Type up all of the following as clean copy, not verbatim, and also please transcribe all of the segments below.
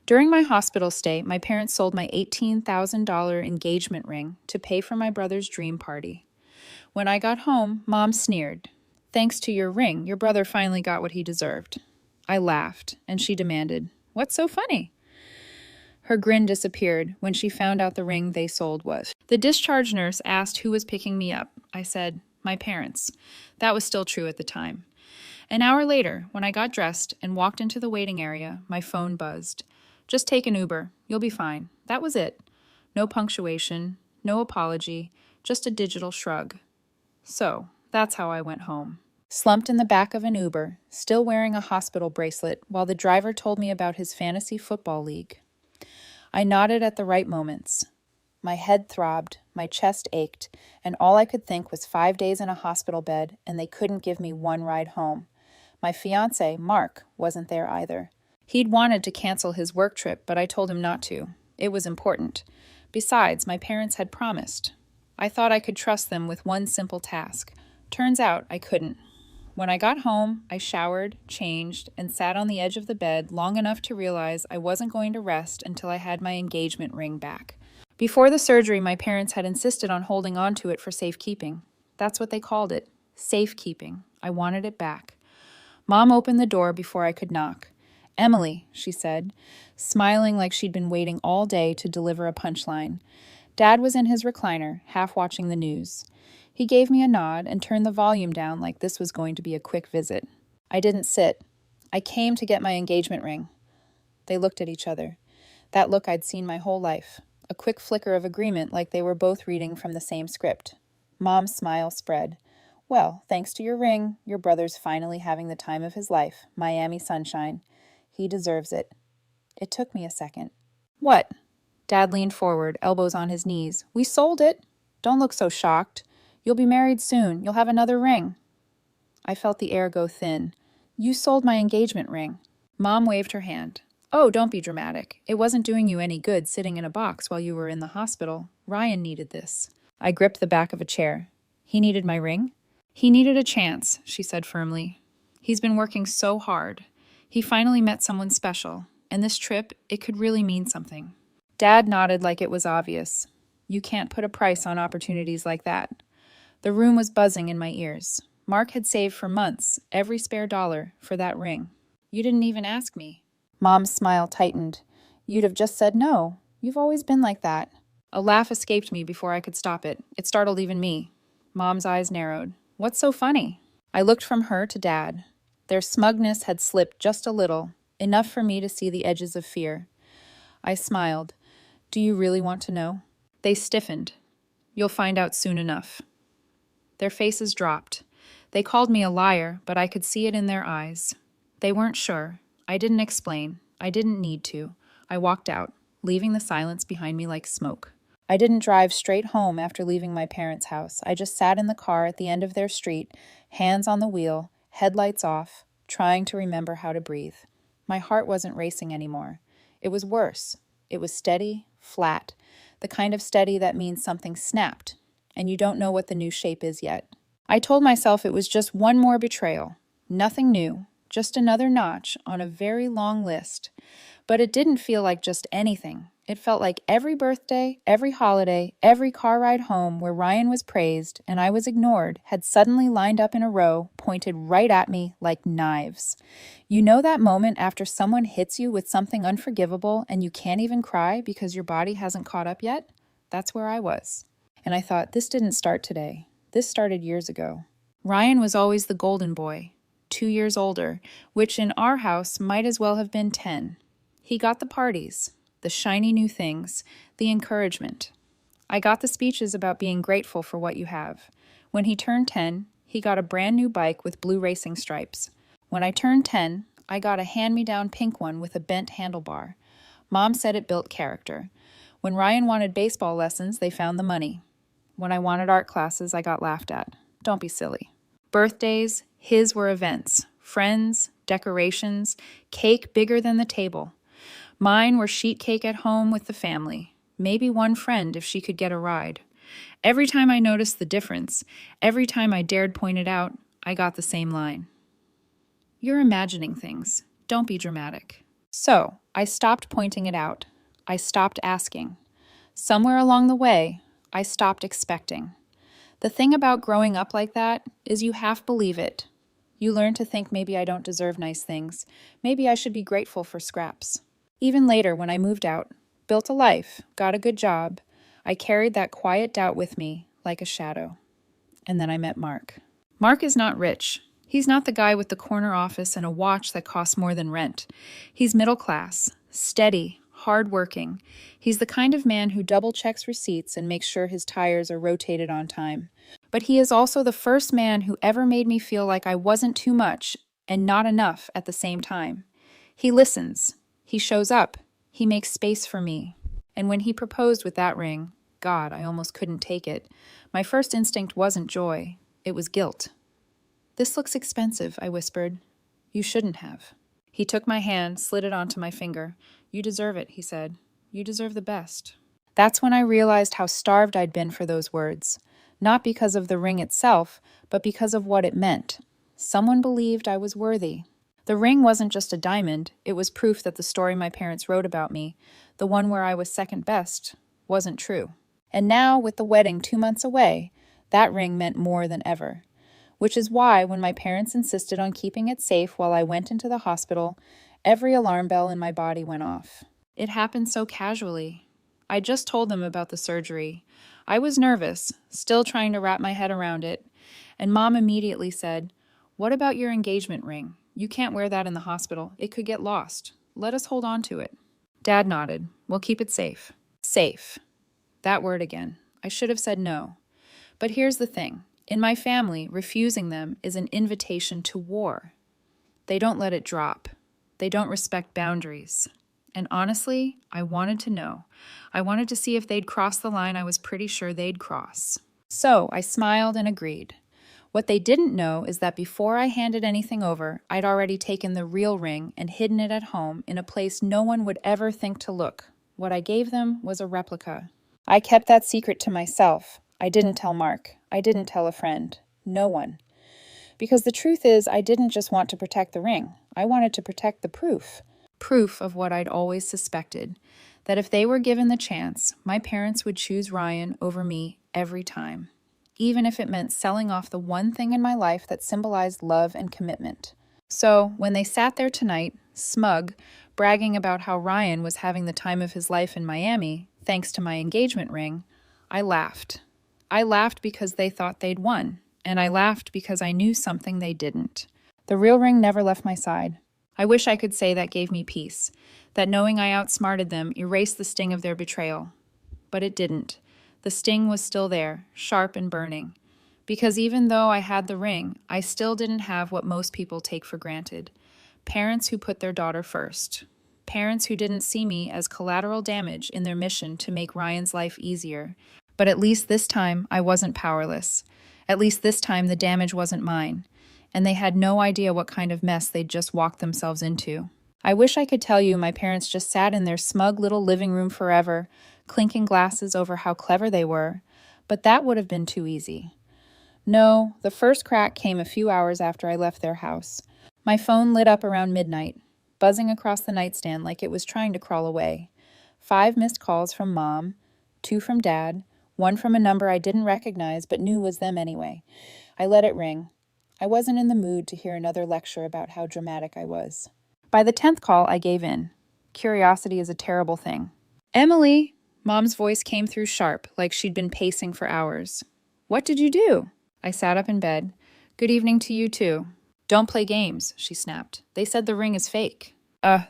During my hospital stay, my parents sold my $18,000 engagement ring to pay for my brother's dream party. When I got home, Mom sneered. "Thanks to your ring, your brother finally got what he deserved." I laughed, and she demanded, "What's so funny?" Her grin disappeared when she found out the ring they sold was. The discharge nurse asked who was picking me up. I said, "My parents." That was still true at the time. An hour later, when I got dressed and walked into the waiting area, my phone buzzed. "Just take an Uber. You'll be fine." That was it. No punctuation, no apology, just a digital shrug. So, that's how I went home. Slumped in the back of an Uber, still wearing a hospital bracelet, while the driver told me about his fantasy football league. I nodded at the right moments. My head throbbed, my chest ached, and all I could think was 5 days in a hospital bed, and they couldn't give me one ride home. My fiancé, Mark, wasn't there either. He'd wanted to cancel his work trip, but I told him not to. It was important. Besides, my parents had promised. I thought I could trust them with one simple task. Turns out I couldn't. When I got home, I showered, changed, and sat on the edge of the bed long enough to realize I wasn't going to rest until I had my engagement ring back. Before the surgery, my parents had insisted on holding on to it for safekeeping. That's what they called it, safekeeping. I wanted it back. Mom opened the door before I could knock. "Emily," she said, smiling like she'd been waiting all day to deliver a punchline. Dad was in his recliner, half watching the news. He gave me a nod and turned the volume down like this was going to be a quick visit. I didn't sit. I came to get my engagement ring. They looked at each other. That look I'd seen my whole life. A quick flicker of agreement like they were both reading from the same script. Mom's smile spread. "Well, thanks to your ring, your brother's finally having the time of his life. Miami sunshine. He deserves it." It took me a second. "What?" Dad leaned forward, elbows on his knees. "We sold it. Don't look so shocked. You'll be married soon. You'll have another ring." I felt the air go thin. "You sold my engagement ring." Mom waved her hand. "Oh, don't be dramatic. It wasn't doing you any good sitting in a box while you were in the hospital. Ryan needed this." I gripped the back of a chair. "He needed my ring?" "He needed a chance," she said firmly. "He's been working so hard. He finally met someone special, and this trip, it could really mean something." Dad nodded like it was obvious. You can't put a price on opportunities like that. The room was buzzing in my ears. Mark had saved for months, every spare dollar, for that ring. "You didn't even ask me." Mom's smile tightened. "You'd have just said no. You've always been like that." A laugh escaped me before I could stop it. It startled even me. Mom's eyes narrowed. "What's so funny?" I looked from her to Dad. Their smugness had slipped just a little, enough for me to see the edges of fear. I smiled. "Do you really want to know?" They stiffened. "You'll find out soon enough." Their faces dropped. They called me a liar, but I could see it in their eyes. They weren't sure. I didn't explain. I didn't need to. I walked out, leaving the silence behind me like smoke. I didn't drive straight home after leaving my parents' house. I just sat in the car at the end of their street, hands on the wheel, headlights off, trying to remember how to breathe. My heart wasn't racing anymore. It was worse. It was steady, flat, the kind of steady that means something snapped, and you don't know what the new shape is yet. I told myself it was just one more betrayal. Nothing new, just another notch on a very long list. But it didn't feel like just anything. It felt like every birthday, every holiday, every car ride home where Ryan was praised and I was ignored had suddenly lined up in a row, pointed right at me like knives. You know that moment after someone hits you with something unforgivable and you can't even cry because your body hasn't caught up yet? That's where I was. And I thought, this didn't start today. This started years ago. Ryan was always the golden boy, 2 years older, which in our house might as well have been 10. He got the parties, the shiny new things, the encouragement. I got the speeches about being grateful for what you have. When he turned 10, he got a brand new bike with blue racing stripes. When I turned 10, I got a hand-me-down pink one with a bent handlebar. Mom said it built character. When Ryan wanted baseball lessons, they found the money. When I wanted art classes, I got laughed at. Don't be silly. Birthdays, his were events. Friends, decorations, cake bigger than the table. Mine were sheet cake at home with the family. Maybe one friend if she could get a ride. Every time I noticed the difference, every time I dared point it out, I got the same line. "You're imagining things. Don't be dramatic." So, I stopped pointing it out. I stopped asking. Somewhere along the way, I stopped expecting. The thing about growing up like that is you half believe it. You learn to think maybe I don't deserve nice things. Maybe I should be grateful for scraps. Even later, when I moved out, built a life, got a good job, I carried that quiet doubt with me like a shadow. And then I met Mark. Mark is not rich. He's not the guy with the corner office and a watch that costs more than rent. He's middle class, steady, hardworking. He's the kind of man who double checks receipts and makes sure his tires are rotated on time. But he is also the first man who ever made me feel like I wasn't too much and not enough at the same time. He listens. He shows up. He makes space for me. And when he proposed with that ring, God, I almost couldn't take it. My first instinct wasn't joy. It was guilt. "This looks expensive," I whispered. "You shouldn't have." He took my hand, slid it onto my finger. "You deserve it," he said. "You deserve the best." That's when I realized how starved I'd been for those words. Not because of the ring itself, but because of what it meant. Someone believed I was worthy. The ring wasn't just a diamond, it was proof that the story my parents wrote about me, the one where I was second best, wasn't true. And now, with the wedding 2 months away, that ring meant more than ever. Which is why, when my parents insisted on keeping it safe while I went into the hospital, every alarm bell in my body went off. It happened so casually. I just told them about the surgery. I was nervous, still trying to wrap my head around it, and Mom immediately said, "What about your engagement ring? You can't wear that in the hospital. It could get lost. Let us hold on to it." Dad nodded. "We'll keep it safe." Safe. That word again. I should have said no. But here's the thing. In my family, refusing them is an invitation to war. They don't let it drop. They don't respect boundaries. And honestly, I wanted to know. I wanted to see if they'd cross the line I was pretty sure they'd cross. So I smiled and agreed. What they didn't know is that before I handed anything over, I'd already taken the real ring and hidden it at home in a place no one would ever think to look. What I gave them was a replica. I kept that secret to myself. I didn't tell Mark. I didn't tell a friend. No one. Because the truth is, I didn't just want to protect the ring. I wanted to protect the proof. Proof of what I'd always suspected. That if they were given the chance, my parents would choose Ryan over me every time. Even if it meant selling off the one thing in my life that symbolized love and commitment. So, when they sat there tonight, smug, bragging about how Ryan was having the time of his life in Miami, thanks to my engagement ring, I laughed. I laughed because they thought they'd won, and I laughed because I knew something they didn't. The real ring never left my side. I wish I could say that gave me peace, that knowing I outsmarted them erased the sting of their betrayal. But it didn't. The sting was still there, sharp and burning. Because even though I had the ring, I still didn't have what most people take for granted. Parents who put their daughter first. Parents who didn't see me as collateral damage in their mission to make Ryan's life easier. But at least this time, I wasn't powerless. At least this time, the damage wasn't mine. And they had no idea what kind of mess they'd just walked themselves into. I wish I could tell you my parents just sat in their smug little living room forever, clinking glasses over how clever they were, but that would have been too easy. No, the first crack came a few hours after I left their house. My phone lit up around midnight, buzzing across the nightstand like it was trying to crawl away. 5 missed calls from Mom, 2 from Dad, 1 from a number I didn't recognize but knew was them anyway. I let it ring. I wasn't in the mood to hear another lecture about how dramatic I was. By the 10th call, I gave in. Curiosity is a terrible thing. "Emily!" Mom's voice came through sharp, like she'd been pacing for hours. "What did you do?" I sat up in bed. "Good evening to you, too." "Don't play games," she snapped. "They said the ring is fake."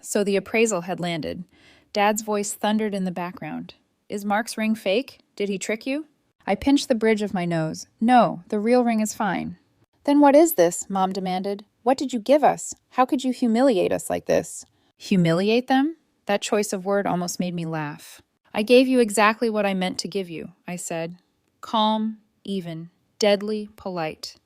So the appraisal had landed. Dad's voice thundered in the background. "Is Mark's ring fake? Did he trick you?" I pinched the bridge of my nose. "No, the real ring is fine." "Then what is this?" Mom demanded. "What did you give us? How could you humiliate us like this?" Humiliate them? That choice of word almost made me laugh. "I gave you exactly what I meant to give you," I said. Calm, even, deadly polite.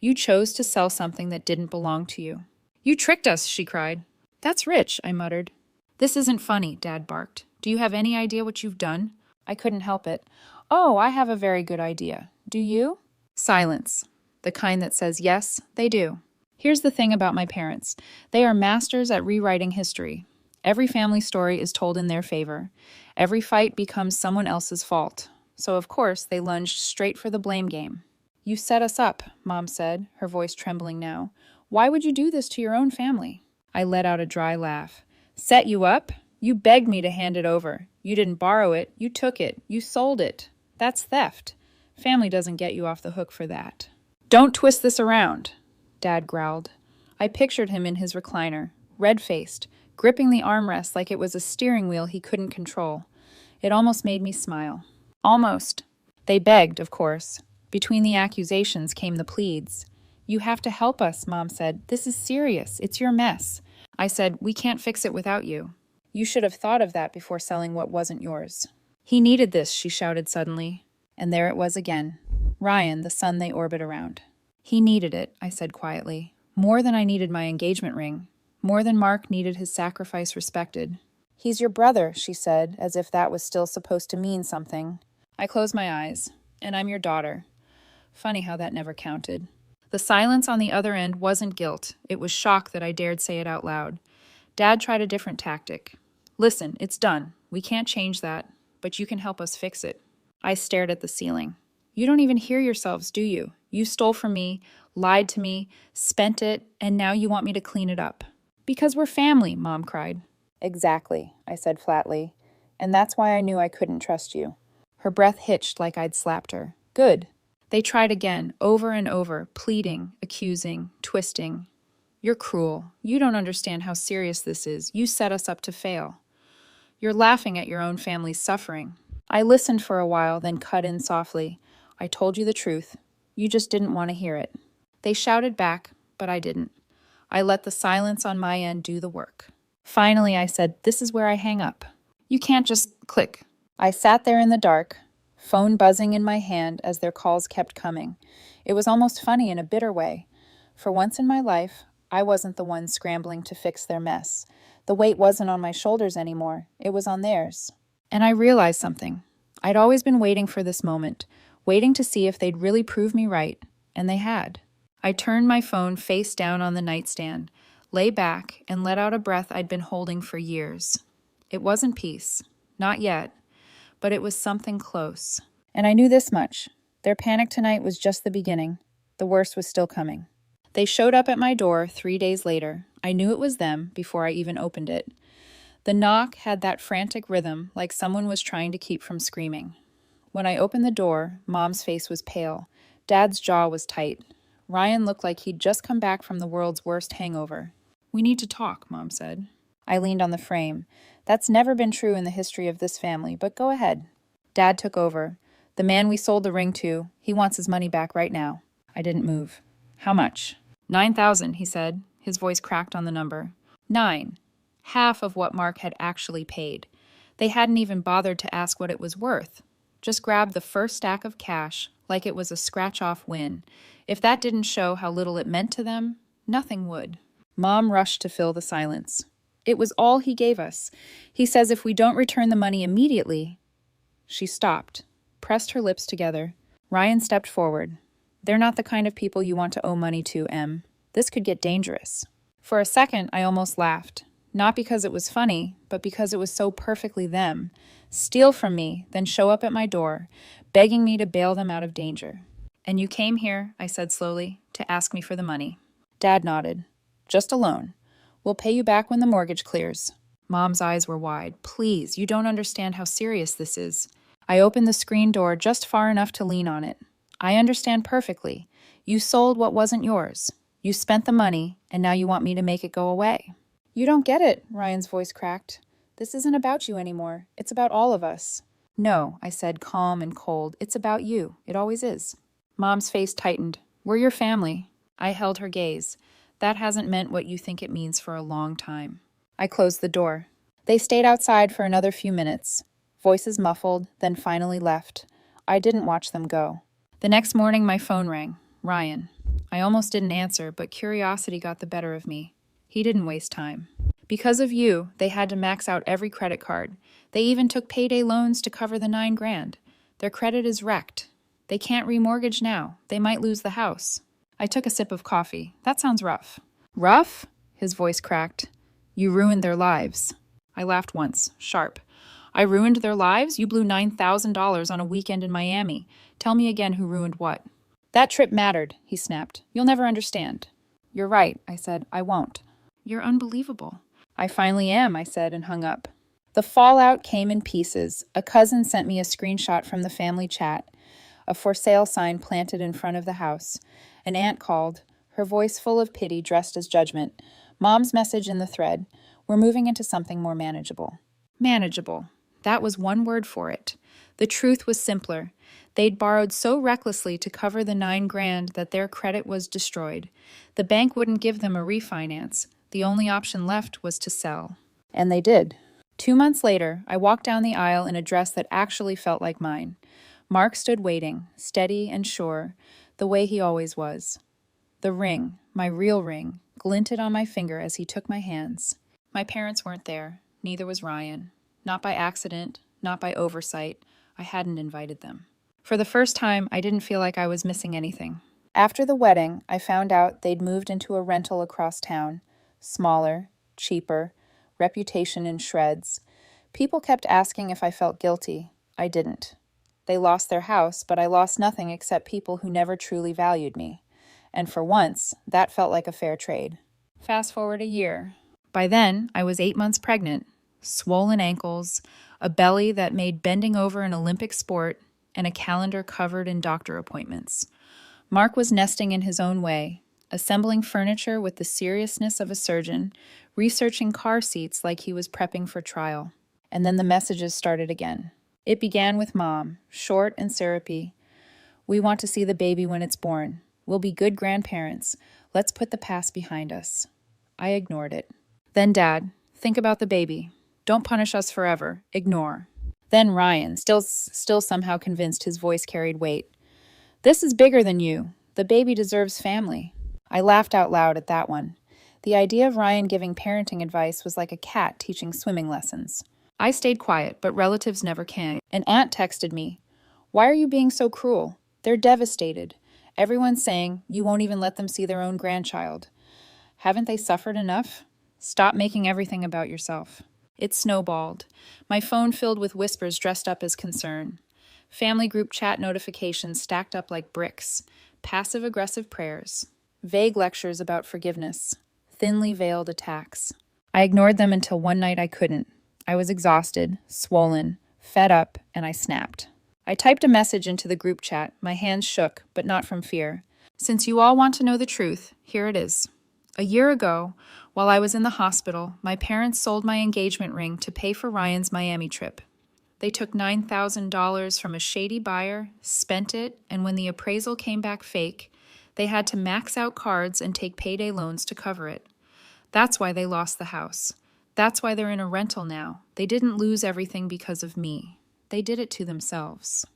"You chose to sell something that didn't belong to you." "You tricked us," she cried. "That's rich," I muttered. "This isn't funny," Dad barked. "Do you have any idea what you've done?" I couldn't help it. "Oh, I have a very good idea. Do you?" Silence. The kind that says, yes, they do. Here's the thing about my parents. They are masters at rewriting history. Every family story is told in their favor. Every fight becomes someone else's fault. So, of course, they lunged straight for the blame game. You set us up, Mom said, her voice trembling now. Why would you do this to your own family? I let out a dry laugh. Set you up? You begged me to hand it over. You didn't borrow it. You took it. You sold it. That's theft. Family doesn't get you off the hook for that. Don't twist this around, Dad growled. I pictured him in his recliner, red-faced, gripping the armrest like it was a steering wheel he couldn't control. It almost made me smile. Almost. They begged, of course. Between the accusations came the pleads. You have to help us, Mom said. This is serious. It's your mess. I said, we can't fix it without you. You should have thought of that before selling what wasn't yours. He needed this, she shouted suddenly. And there it was again. Ryan, the sun they orbit around. He needed it, I said quietly. More than I needed my engagement ring. More than Mark needed his sacrifice respected. He's your brother, she said, as if that was still supposed to mean something. I closed my eyes. And I'm your daughter. Funny how that never counted. The silence on the other end wasn't guilt. It was shock that I dared say it out loud. Dad tried a different tactic. Listen, it's done. We can't change that, but you can help us fix it. I stared at the ceiling. You don't even hear yourselves, do you? You stole from me, lied to me, spent it, and now you want me to clean it up. Because we're family, Mom cried. Exactly, I said flatly. And that's why I knew I couldn't trust you. Her breath hitched like I'd slapped her. Good. They tried again, over and over, pleading, accusing, twisting. You're cruel. You don't understand how serious this is. You set us up to fail. You're laughing at your own family's suffering. I listened for a while, then cut in softly. I told you the truth. You just didn't want to hear it. They shouted back, but I didn't. I let the silence on my end do the work. Finally, I said, this is where I hang up. You can't just click. I sat there in the dark, phone buzzing in my hand as their calls kept coming. It was almost funny in a bitter way. For once in my life, I wasn't the one scrambling to fix their mess. The weight wasn't on my shoulders anymore. It was on theirs. And I realized something. I'd always been waiting for this moment, waiting to see if they'd really prove me right, and they had. I turned my phone face down on the nightstand, lay back, and let out a breath I'd been holding for years. It wasn't peace. Not yet. But it was something close. And I knew this much. Their panic tonight was just the beginning. The worst was still coming. They showed up at my door 3 days later. I knew it was them before I even opened it. The knock had that frantic rhythm, like someone was trying to keep from screaming. When I opened the door, Mom's face was pale. Dad's jaw was tight. Ryan looked like he'd just come back from the world's worst hangover. We need to talk, Mom said. I leaned on the frame. That's never been true in the history of this family, but go ahead. Dad took over. The man we sold the ring to, he wants his money back right now. I didn't move. How much? 9,000, he said. His voice cracked on the number. 9. Half of what Mark had actually paid. They hadn't even bothered to ask what it was worth. Just grabbed the first stack of cash like it was a scratch-off win. If that didn't show how little it meant to them, nothing would. Mom rushed to fill the silence. It was all he gave us. He says if we don't return the money immediately... She stopped, pressed her lips together. Ryan stepped forward. They're not the kind of people you want to owe money to, Em. This could get dangerous. For a second, I almost laughed. Not because it was funny, but because it was so perfectly them. Steal from me, then show up at my door, begging me to bail them out of danger. And you came here, I said slowly, to ask me for the money. Dad nodded. Just a loan. We'll pay you back when the mortgage clears. Mom's eyes were wide. Please, you don't understand how serious this is. I opened the screen door just far enough to lean on it. I understand perfectly. You sold what wasn't yours. You spent the money, and now you want me to make it go away. You don't get it, Ryan's voice cracked. This isn't about you anymore. It's about all of us. No, I said, calm and cold. It's about you. It always is. Mom's face tightened. We're your family. I held her gaze. That hasn't meant what you think it means for a long time. I closed the door. They stayed outside for another few minutes. Voices muffled, then finally left. I didn't watch them go. The next morning, my phone rang. Ryan. I almost didn't answer, but curiosity got the better of me. He didn't waste time. Because of you, they had to max out every credit card. They even took payday loans to cover the $9,000. Their credit is wrecked. They can't remortgage now. They might lose the house. I took a sip of coffee. That sounds rough. Rough? His voice cracked. You ruined their lives. I laughed once, sharp. I ruined their lives? You blew $9,000 on a weekend in Miami. Tell me again who ruined what. That trip mattered, he snapped. You'll never understand. You're right, I said. I won't. You're unbelievable. I finally am, I said, and hung up. The fallout came in pieces. A cousin sent me a screenshot from the family chat, a for sale sign planted in front of the house. An aunt called, her voice full of pity dressed as judgment. Mom's message in the thread, we're moving into something more manageable. Manageable. That was one word for it. The truth was simpler. They'd borrowed so recklessly to cover the $9,000 that their credit was destroyed. The bank wouldn't give them a refinance. The only option left was to sell. And they did. 2 months later, I walked down the aisle in a dress that actually felt like mine. Mark stood waiting, steady and sure, the way he always was. The ring, my real ring, glinted on my finger as he took my hands. My parents weren't there. Neither was Ryan. Not by accident, not by oversight. I hadn't invited them. For the first time, I didn't feel like I was missing anything. After the wedding, I found out they'd moved into a rental across town. Smaller, cheaper, reputation in shreds. People kept asking if I felt guilty. I didn't. They lost their house, but I lost nothing except people who never truly valued me. And for once, that felt like a fair trade. Fast forward a year. By then, I was 8 months pregnant. Swollen ankles, a belly that made bending over an Olympic sport, and a calendar covered in doctor appointments. Mark was nesting in his own way, assembling furniture with the seriousness of a surgeon, researching car seats like he was prepping for trial. And then the messages started again. It began with Mom, short and syrupy. We want to see the baby when it's born. We'll be good grandparents. Let's put the past behind us. I ignored it. Then Dad, think about the baby. Don't punish us forever. Ignore. Then Ryan, still somehow convinced his voice carried weight. This is bigger than you. The baby deserves family. I laughed out loud at that one. The idea of Ryan giving parenting advice was like a cat teaching swimming lessons. I stayed quiet, but relatives never can. An aunt texted me, "Why are you being so cruel? They're devastated. Everyone's saying you won't even let them see their own grandchild. Haven't they suffered enough? Stop making everything about yourself." It snowballed. My phone filled with whispers dressed up as concern. Family group chat notifications stacked up like bricks. Passive-aggressive prayers. Vague lectures about forgiveness. Thinly veiled attacks. I ignored them until one night I couldn't. I was exhausted, swollen, fed up, and I snapped. I typed a message into the group chat. My hands shook, but not from fear. Since you all want to know the truth, here it is. A year ago, while I was in the hospital, my parents sold my engagement ring to pay for Ryan's Miami trip. They took $9,000 from a shady buyer, spent it, and when the appraisal came back fake, they had to max out cards and take payday loans to cover it. That's why they lost the house. That's why they're in a rental now. They didn't lose everything because of me. They did it to themselves.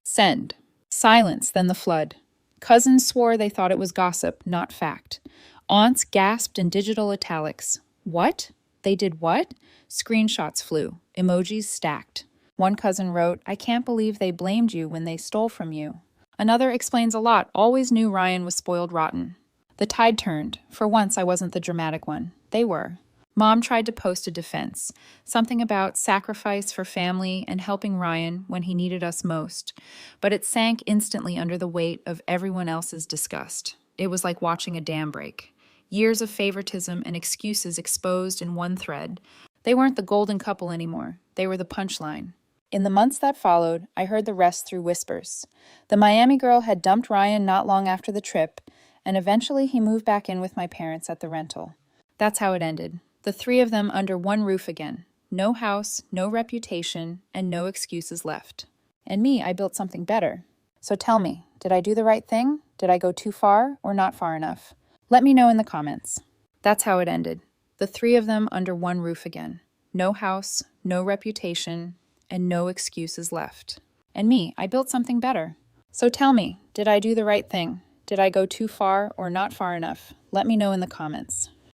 Send. Silence, then the flood. Cousins swore they thought it was gossip, not fact. Aunts gasped in digital italics. What? They did what? Screenshots flew. Emojis stacked. One cousin wrote, "I can't believe they blamed you when they stole from you." Another explains a lot, always knew Ryan was spoiled rotten. The tide turned. For once, I wasn't the dramatic one. They were. Mom tried to post a defense, something about sacrifice for family and helping Ryan when he needed us most, but it sank instantly under the weight of everyone else's disgust. It was like watching a dam break. Years of favoritism and excuses exposed in one thread. They weren't the golden couple anymore. They were the punchline. In the months that followed, I heard the rest through whispers. The Miami girl had dumped Ryan not long after the trip, and eventually he moved back in with my parents at the rental. That's how it ended. The three of them under one roof again. No house, no reputation, and no excuses left. And me, I built something better. So tell me, did I do the right thing? Did I go too far or not far enough? Let me know in the comments. That's how it ended. The three of them under one roof again. No house, no reputation, and no excuses left. And me, I built something better. So tell me, did I do the right thing? Did I go too far or not far enough? Let me know in the comments.